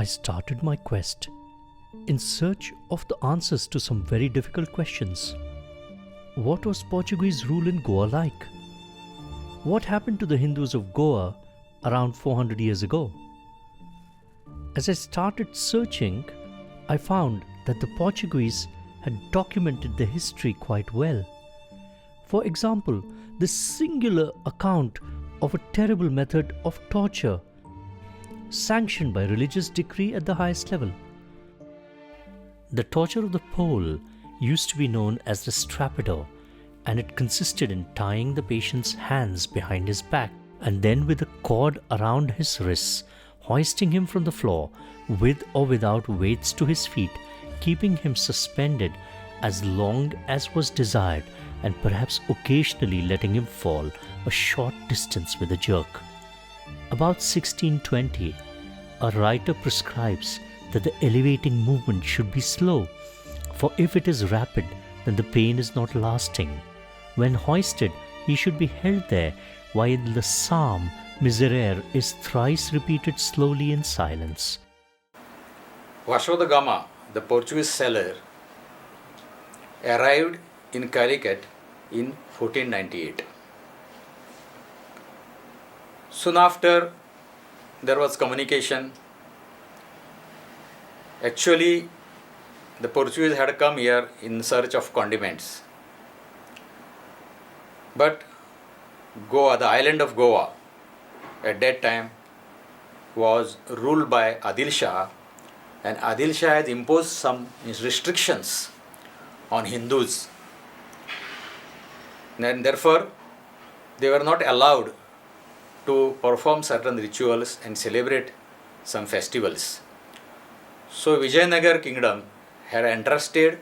I started my quest in search of the answers to some very difficult questions. What was Portuguese rule in Goa like? What happened to the Hindus of Goa around 400 years ago? As I started searching, I found that the Portuguese had documented the history quite well. For example, the singular account of a terrible method of torture sanctioned by religious decree at the highest level. The torture of the pole used to be known as the strapado, and it consisted in tying the patient's hands behind his back and then with a cord around his wrists, hoisting him from the floor with or without weights to his feet, keeping him suspended as long as was desired, and perhaps occasionally letting him fall a short distance with a jerk. About 1620, a writer prescribes that the elevating movement should be slow, for if it is rapid, then the pain is not lasting. When hoisted, he should be held there while the psalm Miserere is thrice repeated slowly in silence. Vasco da Gama, the Portuguese sailor, arrived in Calicut in 1498. Soon after, there was communication. Actually, the Portuguese had come here in search of condiments. But Goa, the island of Goa, at that time was ruled by Adil Shah, and Adil Shah had imposed some restrictions on Hindus. And therefore, they were not allowed to perform certain rituals and celebrate some festivals. So Vijayanagar kingdom had entrusted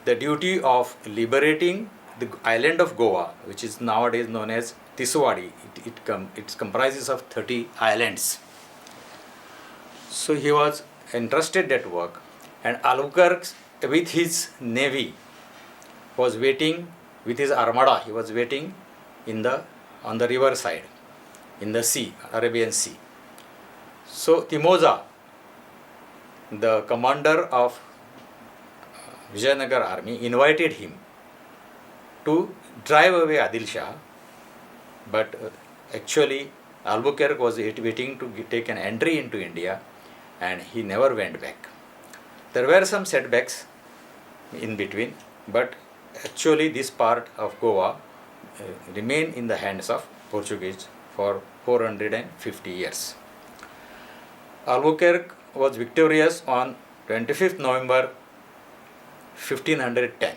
the duty of liberating the island of Goa, which is nowadays known as Tiswadi. It comprises of 30 islands. So he was entrusted that work, and Albuquerque with his navy was waiting with his armada. He was waiting on the river side, in the sea, Arabian Sea. So Timoza, the commander of Vijayanagar army, invited him to drive away Adil Shah, but actually Albuquerque was waiting to take an entry into India, and he never went back. There were some setbacks in between, but actually this part of Goa remained in the hands of Portuguese for 450 years. Albuquerque was victorious on 25th November 1510.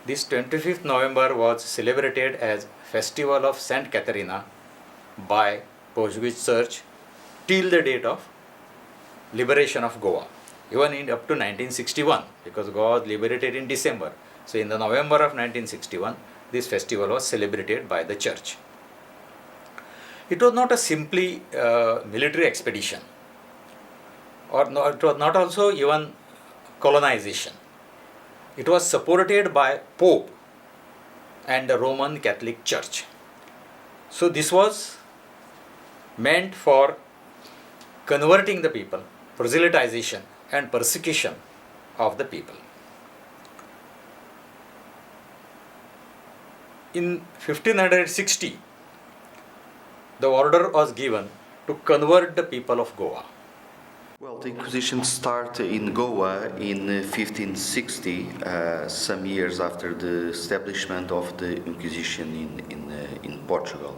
This 25th November was celebrated as Festival of Saint Catharina by Portuguese Church till the date of liberation of Goa, even up to 1961, because Goa was liberated in December. So in the November of 1961, this festival was celebrated by the church. It was not a simply military expedition, or no, it was not also even colonization. It was supported by Pope and the Roman Catholic Church. So this was meant for converting the people, proselytization and persecution of the people. In 1560, the order was given to convert the people of Goa. Well, the Inquisition started in Goa in 1560, some years after the establishment of the Inquisition in Portugal.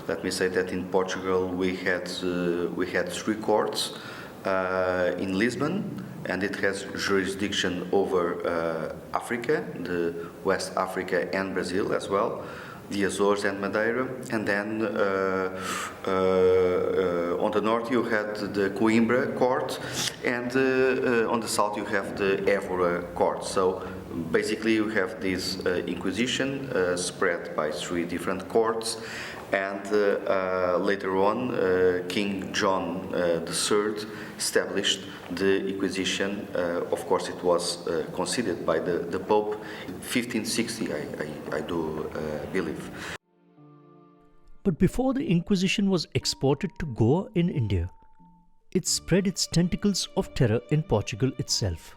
Let me say that in Portugal we had 3 courts in Lisbon, and it has jurisdiction over Africa, the West Africa and Brazil as well, the Azores and Madeira, and then on the north you had the Coimbra court, and on the south you have the Évora court. So basically you have this Inquisition spread by 3 different courts, and later on King John III established the Inquisition. Of course it was considered by the Pope 1560, I do believe. But before the Inquisition was exported to Goa in India, it spread its tentacles of terror in Portugal itself.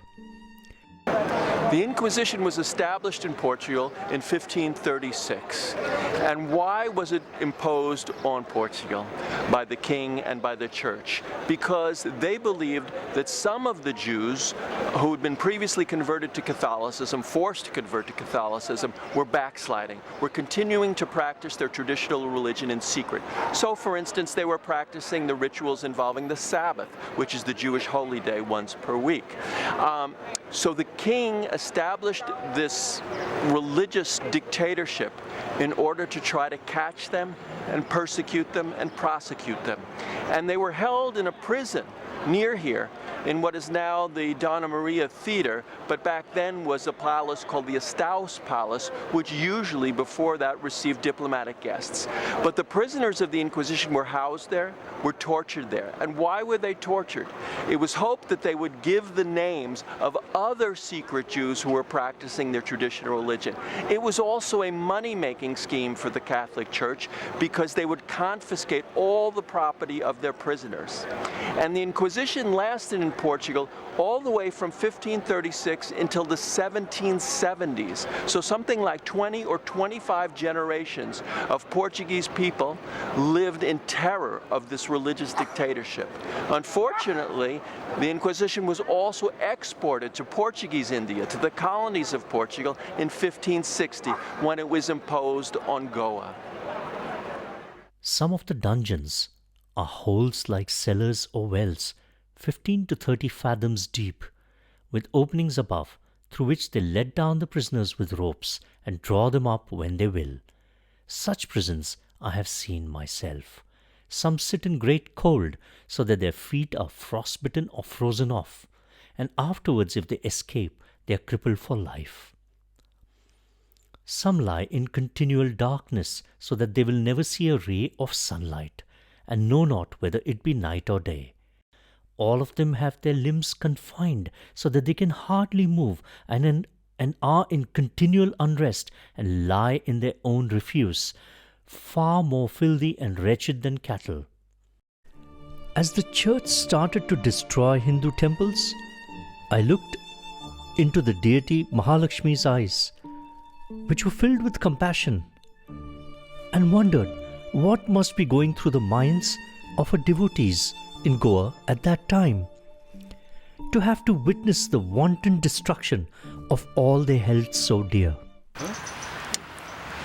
The Inquisition was established in Portugal in 1536. And why was it imposed on Portugal by the king and by the church? Because they believed that some of the Jews who had been previously converted to Catholicism, forced to convert to Catholicism, were backsliding, were continuing to practice their traditional religion in secret. So, for instance, they were practicing the rituals involving the Sabbath, which is the Jewish holy day once per week. So the king established this religious dictatorship in order to try to catch them and persecute them and prosecute them. And they were held in a prison near here in what is now the Donna Maria Theater, but back then was a palace called the Estaus Palace, which usually before that received diplomatic guests. But the prisoners of the Inquisition were housed there, were tortured there. And why were they tortured? It was hoped that they would give the names of other secret Jews who were practicing their traditional religion. It was also a money-making scheme for the Catholic Church because they would confiscate all the property of their prisoners. And the Inquisition lasted in Portugal all the way from 1536 until the 1770s. So something like 20 or 25 generations of Portuguese people lived in terror of this religious dictatorship. Unfortunately, the Inquisition was also exported to Portuguese India, to the colonies of Portugal in 1560 when it was imposed on Goa. Some of the dungeons are holes like cellars or wells, 15 to 30 fathoms deep, with openings above through which they let down the prisoners with ropes and draw them up when they will. Such prisons I have seen myself. Some sit in great cold so that their feet are frostbitten or frozen off, and afterwards if they escape, they are crippled for life. Some lie in continual darkness so that they will never see a ray of sunlight, and know not whether it be night or day. All of them have their limbs confined so that they can hardly move and are in continual unrest and lie in their own refuse, far more filthy and wretched than cattle. As the church started to destroy Hindu temples, I looked into the deity Mahalakshmi's eyes, which were filled with compassion, and wondered what must be going through the minds of her devotees in Goa at that time, to have to witness the wanton destruction of all they held so dear.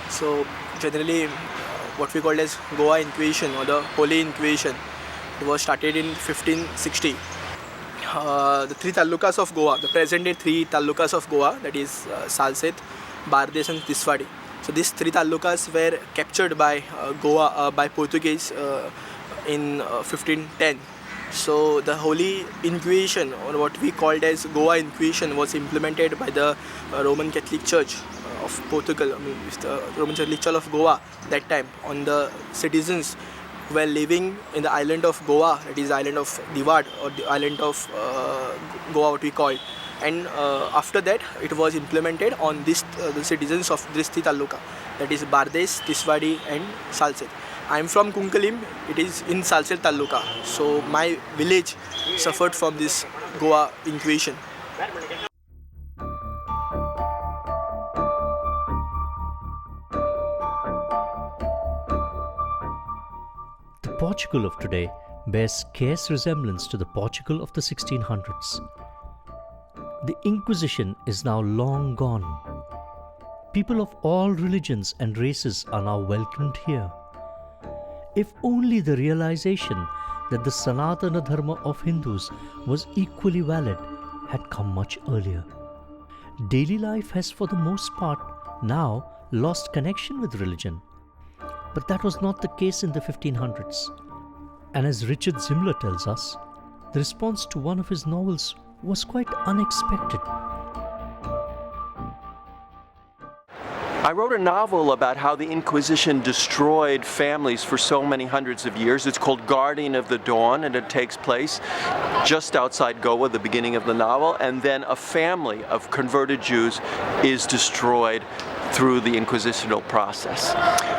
So generally what we call as Goa Inquisition or the Holy Inquisition, it was started in 1560. The three talukas of Goa, the present day three talukas of Goa, that is Salsette, Bardes and Tiswadi. So these three talukas were captured by Goa by Portuguese in 1510. So the Holy Inquisition, or what we called as Goa Inquisition, was implemented by the Roman Catholic Church of Portugal, the Roman Catholic Church of Goa that time, on the citizens who were living in the island of Goa, that is the island of Diwad, or the island of Goa, what we call. And after that, it was implemented on this the citizens of this taluka, that is Bardes, Tiswadi and Salsette. I am from Kunkalim, it is in Salsette taluka. So my village suffered from this Goa Inquisition. The Portugal of today bears scarce resemblance to the Portugal of the 1600s. The Inquisition is now long gone. People of all religions and races are now welcomed here. If only the realization that the Sanatana Dharma of Hindus was equally valid had come much earlier. Daily life has for the most part now lost connection with religion. But that was not the case in the 1500s. And as Richard Zimler tells us, the response to one of his novels was quite unexpected. I wrote a novel about how the Inquisition destroyed families for so many hundreds of years. It's called Guardian of the Dawn, and it takes place just outside Goa, the beginning of the novel, and then a family of converted Jews is destroyed through the inquisitional process.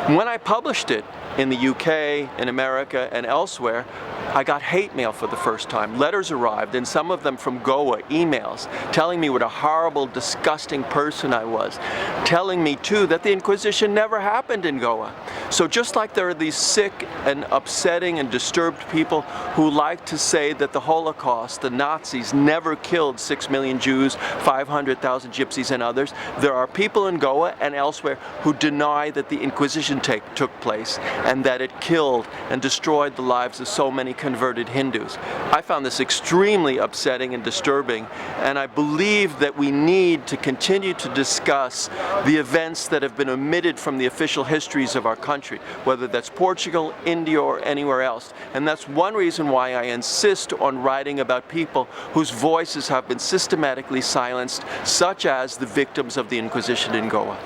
When I published it, in the UK, in America, and elsewhere, I got hate mail for the first time. Letters arrived, and some of them from Goa, emails, telling me what a horrible, disgusting person I was. Telling me, too, that the Inquisition never happened in Goa. So just like there are these sick and upsetting and disturbed people who like to say that the Holocaust, the Nazis, never killed 6 million Jews, 500,000 Gypsies and others, there are people in Goa and elsewhere who deny that the Inquisition took place and that it killed and destroyed the lives of so many converted Hindus. I found this extremely upsetting and disturbing, and I believe that we need to continue to discuss the events that have been omitted from the official histories of our country, whether that's Portugal, India, or anywhere else. And that's one reason why I insist on writing about people whose voices have been systematically silenced, such as the victims of the Inquisition in Goa.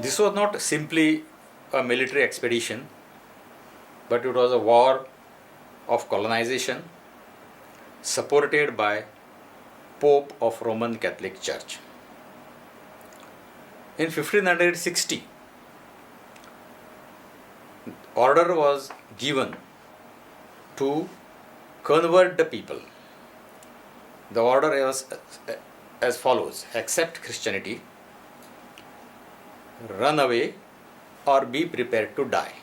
This was not simply a military expedition, but it was a war of colonization supported by Pope of Roman Catholic Church. In 1560, order was given to convert the people. The order was as follows: accept Christianity, run away, or be prepared to die.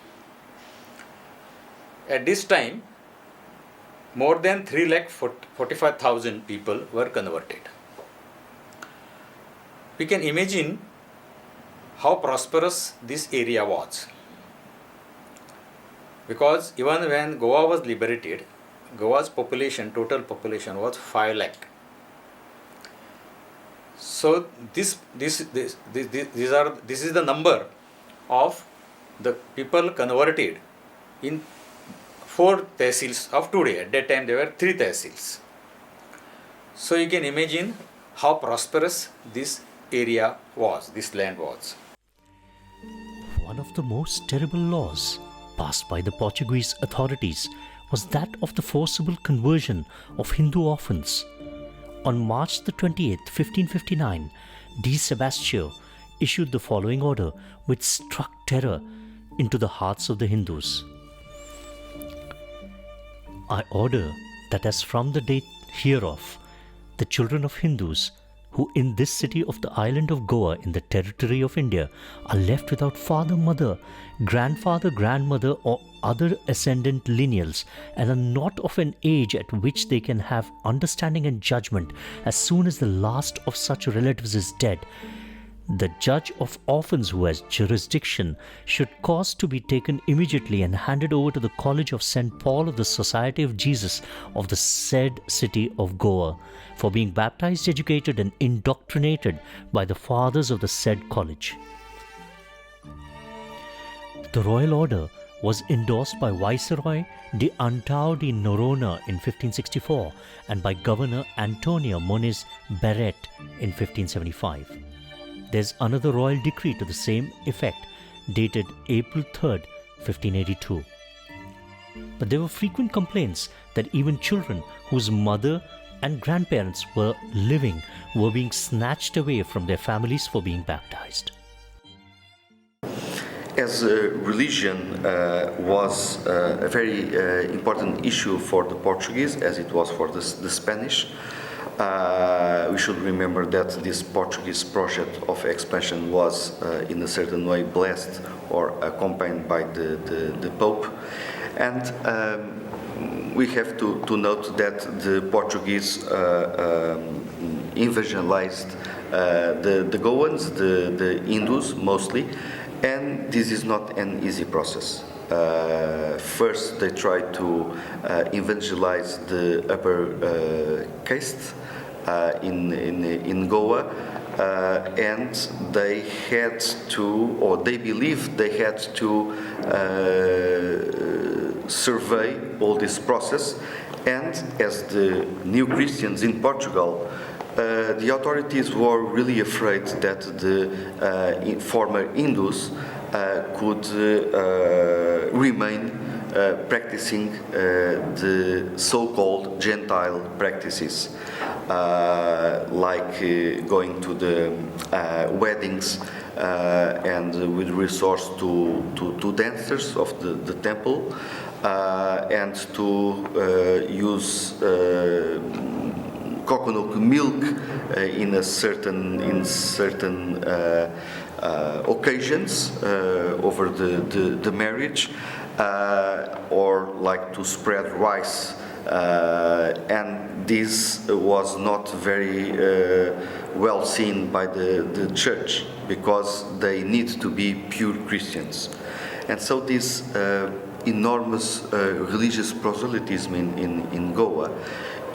At this time, more than 3,45,000 people were converted. We can imagine how prosperous this area was, because even when Goa was liberated, Goa's population, total population, was 5 lakh. So this is the number of the people converted in 4 tehsils of today. At that time there were 3 tehsils. So you can imagine how prosperous this area was, this land was. One of the most terrible laws passed by the Portuguese authorities was that of the forcible conversion of Hindu orphans. On March the 28th, 1559, Dessai issued the following order, which struck terror into the hearts of the Hindus. I order that as from the date hereof, the children of Hindus who in this city of the island of Goa in the territory of India are left without father, mother, grandfather, grandmother or other ascendant lineals and are not of an age at which they can have understanding and judgment, as soon as the last of such relatives is dead, the judge of orphans who has jurisdiction should cause to be taken immediately and handed over to the College of St. Paul of the Society of Jesus of the said city of Goa, for being baptized, educated and indoctrinated by the fathers of the said college. The royal order was endorsed by Viceroy de Antao de Noronha in 1564 and by Governor Antonio Moniz Barret in 1575. There's another royal decree to the same effect, dated April 3rd, 1582. But there were frequent complaints that even children whose mother and grandparents were living were being snatched away from their families for being baptized. As religion was a very important issue for the Portuguese, as it was for the Spanish, we should remember that this Portuguese project of expansion was in a certain way blessed or accompanied by the Pope. And we have to note that the Portuguese evangelized the Goans, the Hindus mostly, and this is not an easy process. First, they tried to evangelize the upper caste in Goa, and they had to, or they believed they had to survey all this process. And as the new Christians in Portugal, the authorities were really afraid that the former Hindus could remain practicing the so-called Gentile practices, like going to the weddings and with resource to dancers of the temple, and to use coconut milk in certain occasions over the marriage, or like to spread rice, and this was not very well seen by the church, because they need to be pure Christians. And so this enormous religious proselytism in Goa,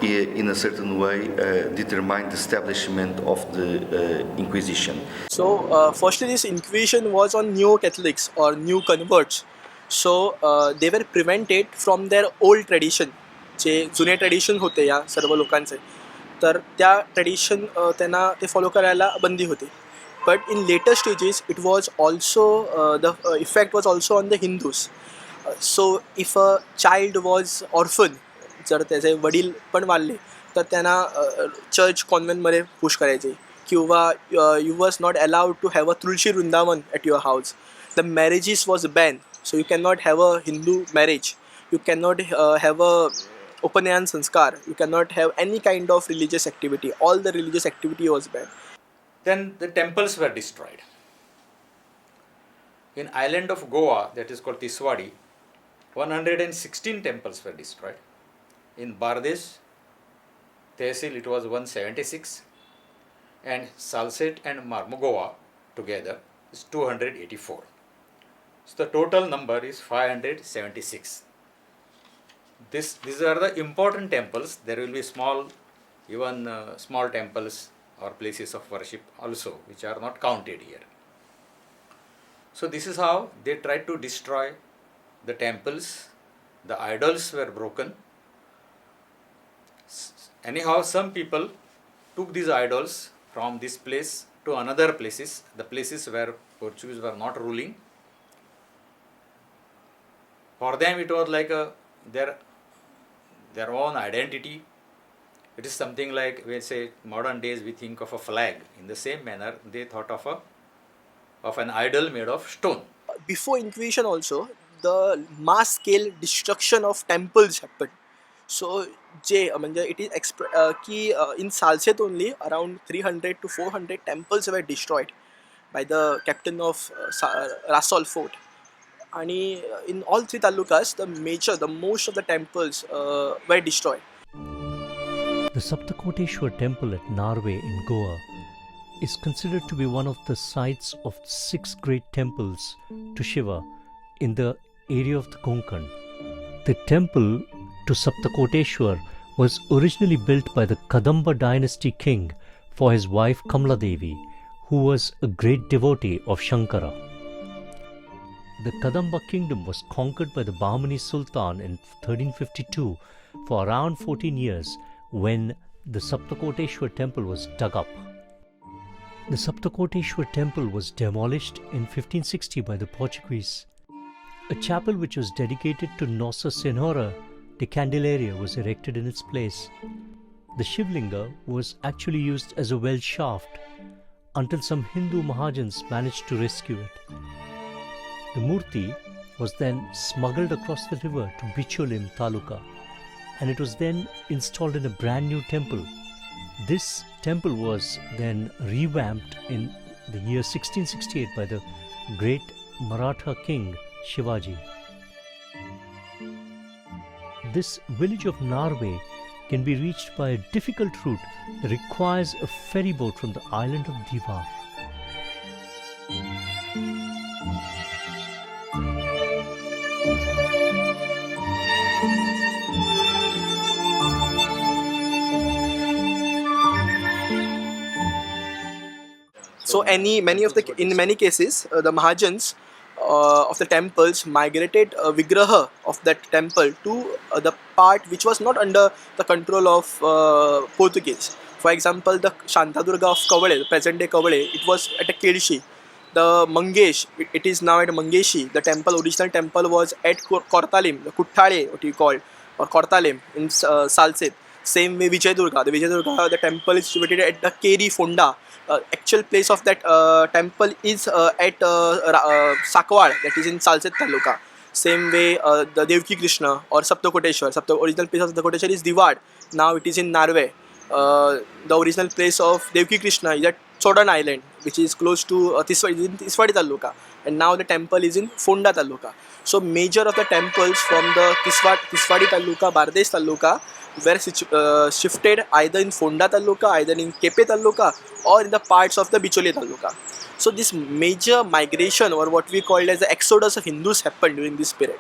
in a certain way, determined the establishment of the Inquisition. So, firstly, this Inquisition was on new Catholics or new converts. So, they were prevented from their old tradition. जे जुने tradition होते या सर्व लोकांचे, तर त्या tradition त्यांना ते follow करायला बंदी होती. But in later stages it was also the effect was also on the Hindus. So if a child was orphan, जर त्याचे वडील पण वारले तर त्यांना चर्च कॉन्व्हेंटमध्ये पुश करायचे, किंवा you was not allowed to have a Tulsi Vrindavan at your house. The marriages was ban, so you can not have a Hindu marriage, you can not have a Upanayan sanskar, you cannot have any kind of religious activity. All the religious activity was banned. Then the temples were destroyed. In island of Goa, that is called Tiswadi, 116 temples were destroyed. In Bardesh, Tehsil, it was 176, and Salsette and Marmogoa together is 284. So the total number is 576. These are the important temples. There will be small temples or places of worship also, which are not counted here. So this is how they tried to destroy the temples. The idols were broken. Anyhow, some people took these idols from this place to another places, the places where Portuguese were not ruling. For them it was like their own identity. It is something like, we say, modern days we think of a flag. In the same manner, they thought of an idol made of stone. Before Inquisition also, the mass scale destruction of temples happened. So, it is in Salsette only around 300 to 400 temples were destroyed by the captain of Rasol fort. And in all three talukas, the most of the temples were destroyed. The Saptakoteshwar temple at Narve in Goa is considered to be one of the sites of 6 great temples to Shiva in the area of the Konkan. The temple to Saptakoteshwar was originally built by the Kadamba dynasty king for his wife Kamla Devi, who was a great devotee of Shankara. The Kadamba kingdom was conquered by the Bahmani Sultan in 1352 for around 14 years, when the Saptakoteshwar temple was dug up. The Saptakoteshwar temple was demolished in 1560 by the Portuguese. A chapel which was dedicated to Nossa Senhora de Candelaria was erected in its place. The Shivlinga was actually used as a well shaft until some Hindu Mahajans managed to rescue it. The Murti was then smuggled across the river to Bicholim Taluka, and it was then installed in a brand new temple. This temple was then revamped in the year 1668 by the great Maratha king Shivaji. This village of Narve can be reached by a difficult route that requires a ferry boat from the island of Divar. So in many cases, the Mahajans of the temples migrated a vigraha of that temple to the part which was not under the control of Portuguese. For example, the Shantadurga of Kavale, the present day Kavale, it was at a Kedshi. the Mangesh, it is now at Mangeshi. The temple, original temple was at Kortalim, the Kuttale, what you call, or Kortalim in Salsit. Same way Vijayadurga. The temple is situated at the Keri Fonda. Actual place of that temple is at Sakwad, that is in Salsit Taluka. Same way the Devki Krishna or Saptakoteshwar. Original place of Saptakoteshwar is Diwad. Now it is in Narve. The original place of Devki Krishna is at Chodan Island, which is close to Tiswadi Taluka, and now the temple is in Fonda Taluka. So major of the temples from the Tiswadi Taluka, Bardesh Taluka were shifted either in Fonda Taluka, either in Kepe Taluka, or in the parts of the Bichole Taluka. So this major migration, or what we call as the exodus of Hindus, happened during this period.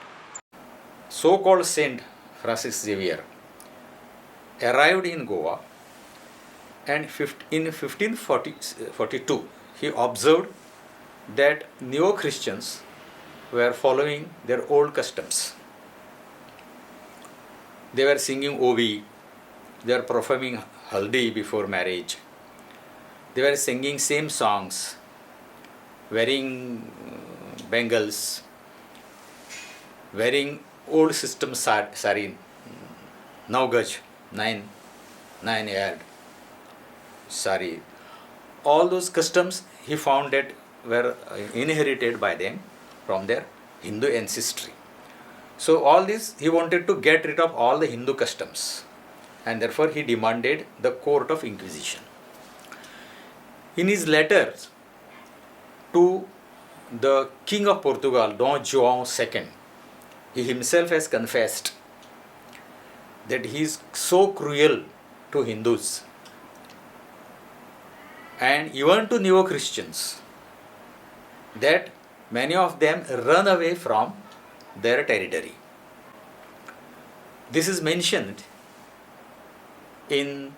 So-called Saint Francis Xavier arrived in Goa, and in 1542 he observed that neo-Christians were following their old customs. They were singing Ovi, they were performing Haldi before marriage, they were singing same songs, wearing bangles, wearing old system sari, Naugaj, 9 yard sari. All those customs he found that were inherited by them from their Hindu ancestry. So all this, he wanted to get rid of all the Hindu customs, and therefore he demanded the court of Inquisition. In his letters to the King of Portugal, Don João II, he himself has confessed that he is so cruel to Hindus and even to neo-Christians that many of them run away from their territory. This is mentioned in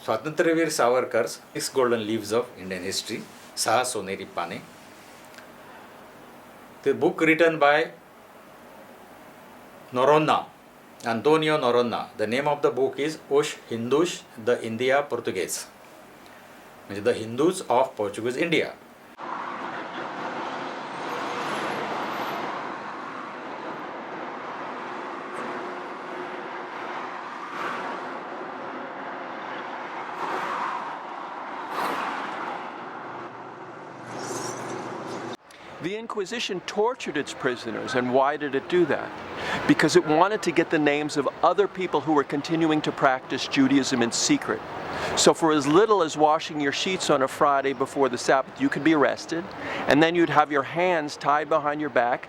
Swatantraveer Savarkar's 6 Golden Leaves of Indian History, Saha Soneri Pane, the book written by Noronha, Antonio Noronha. The name of the book is Os Hindus da India Portuguesa, which is the Hindus of Portuguese India. The Inquisition tortured its prisoners, and why did it do that? Because it wanted to get the names of other people who were continuing to practice Judaism in secret. So for as little as washing your sheets on a Friday before the Sabbath, you could be arrested, and then you'd have your hands tied behind your back,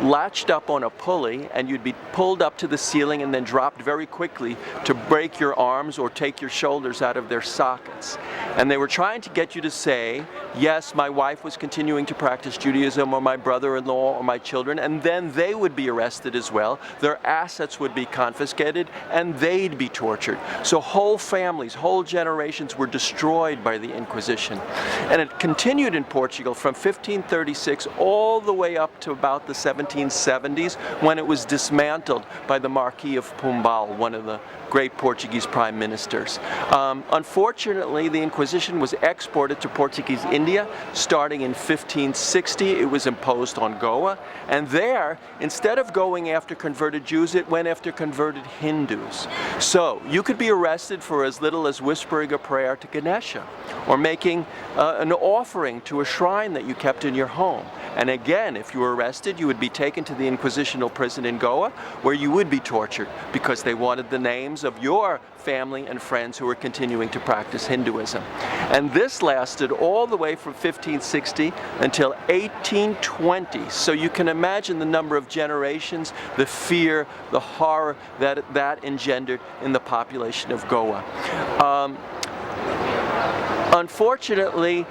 latched up on a pulley, and you'd be pulled up to the ceiling and then dropped very quickly to break your arms or take your shoulders out of their sockets. And they were trying to get you to say, yes, my wife was continuing to practice Judaism, or my brother-in-law, or my children, and then they would be arrested as well. Their assets would be confiscated, and they'd be tortured. So whole families, whole generations were destroyed by the Inquisition. And it continued in Portugal from 1536 all the way up to about the 1770s, when it was dismantled by the Marquis of Pombal, one of the great Portuguese prime ministers. Unfortunately, the Inquisition was exported to Portuguese India starting in 1560. It was imposed on Goa, and there, instead of going after converted Jews, it went after converted Hindus. So you could be arrested for as little as whispering a prayer to Ganesha, or making an offering to a shrine that you kept in your home. And again, if you were arrested, you would be taken to the Inquisitional prison in Goa, where you would be tortured because they wanted the names of your family and friends who were continuing to practice Hinduism. And this lasted all the way from 1560 until 1820. So you can imagine the number of generations, the fear, the horror that engendered in the population of Goa. Unfortunately,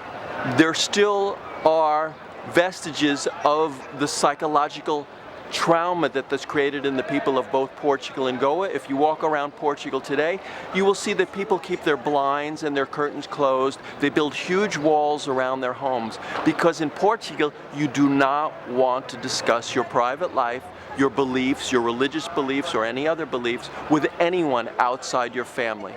there still are vestiges of the psychological trauma that's created in the people of both Portugal and Goa. If you walk around Portugal today, you will see that people keep their blinds and their curtains closed. They build huge walls around their homes, because in Portugal you do not want to discuss your private life, your beliefs, your religious beliefs, or any other beliefs with anyone outside your family.